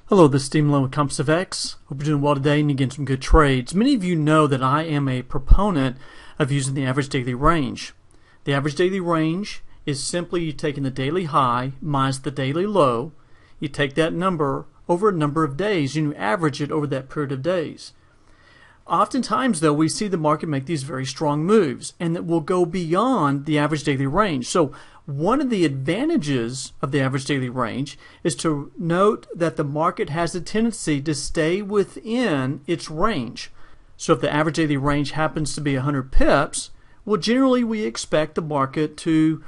Hello, this is Steve Malone with Compass FX. Hope you're doing well today and you're getting some good trades. Many of you know that I am a proponent of using the average daily range. The average daily range is simply you taking the daily high minus the daily low. You take that number over a number of days and you average it over that period of days. Oftentimes, though, we see the market make these very strong moves and that will go beyond the average daily range. So one of the advantages of the average daily range is to note that the market has a tendency to stay within its range. So if the average daily range happens to be 100 pips, well, generally we expect the market to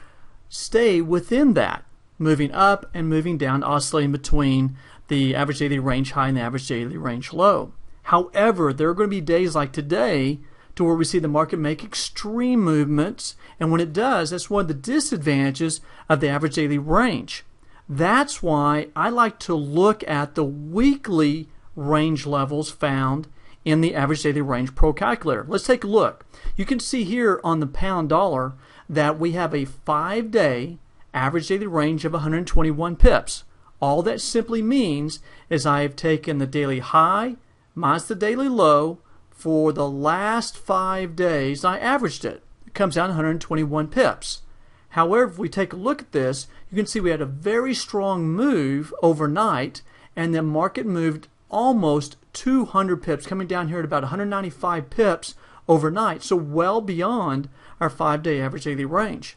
stay within that, moving up and moving down, oscillating between the average daily range high and the average daily range low. However, there are going to be days like today to where we see the market make extreme movements, and when it does, that's one of the disadvantages of the average daily range. That's why I like to look at the weekly range levels found in the average daily range pro calculator. Let's take a look. You can see here on the pound dollar that we have a 5-day average daily range of 121 pips. All that simply means is I have taken the daily high minus the daily low for the last 5 days. I averaged it. It comes down 121 pips. However, if we take a look at this, you can see we had a very strong move overnight, and the market moved almost 200 pips, coming down here at about 195 pips overnight, so well beyond our 5-day average daily range.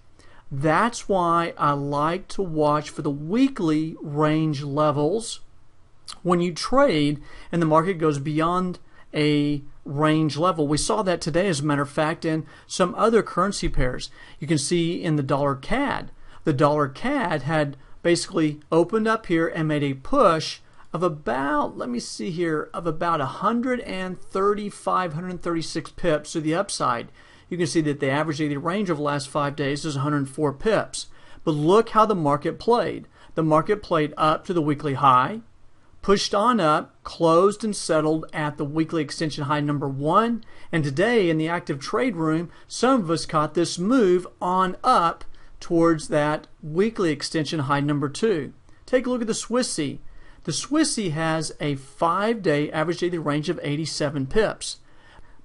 That's why I like to watch for the weekly range levels when you trade and the market goes beyond a range level. We saw that today, as a matter of fact, in some other currency pairs. You can see in the dollar CAD. The dollar CAD had basically opened up here and made a push of about, let me see here, of about 135, 136 pips to the upside. You can see that the average daily range of the last 5 days is 104 pips. But look how the market played. The market played up to the weekly high, pushed on up, closed and settled at the weekly extension high number 1, and today in the active trade room, some of us caught this move on up towards that weekly extension high number 2. Take a look at the Swissy. The Swissy has a 5-day average daily range of 87 pips,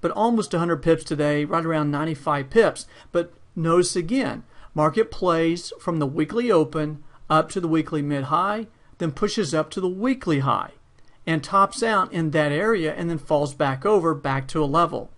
but almost 100 pips today, right around 95 pips. But notice again, market plays from the weekly open up to the weekly mid-high, then pushes up to the weekly high and tops out in that area and then falls back over back to a level.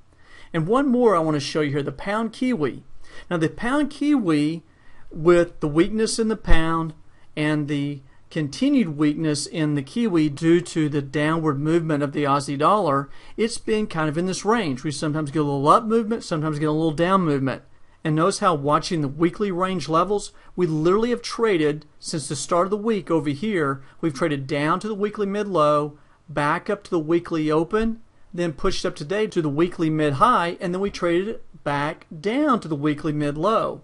And one more I want to show you here, the pound Kiwi. Now the pound Kiwi, with the weakness in the pound and the continued weakness in the Kiwi due to the downward movement of the Aussie dollar, it's been kind of in this range. We sometimes get a little up movement, sometimes get a little down movement. And notice how, watching the weekly range levels, we literally have traded since the start of the week over here. We've traded down to the weekly mid-low, back up to the weekly open, then pushed up today to the weekly mid-high, and then we traded back down to the weekly mid-low.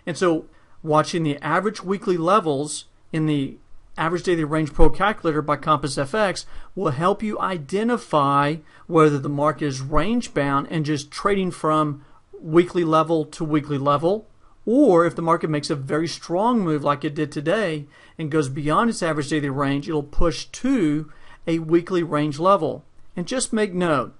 And so watching the average weekly levels in the average daily range pro calculator by Compass FX will help you identify whether the market is range bound and just trading from weekly level to weekly level, or if the market makes a very strong move like it did today and goes beyond its average daily range, it'll push to a weekly range level. And just make note,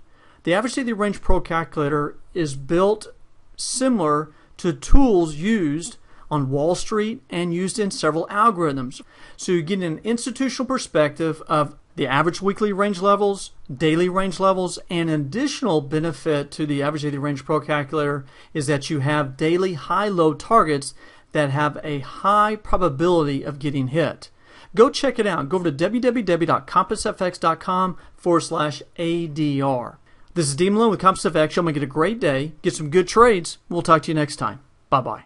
the average daily range pro calculator is built similar to tools used on Wall Street and used in several algorithms. So you get an institutional perspective of the average weekly range levels, daily range levels, and an additional benefit to the average daily range pro calculator is that you have daily high-low targets that have a high probability of getting hit. Go check it out. Go over to www.compassfx.com/ADR. This is Steve Malone with Compass FX. Y'all make it a great day. Get some good trades. We'll talk to you next time. Bye-bye.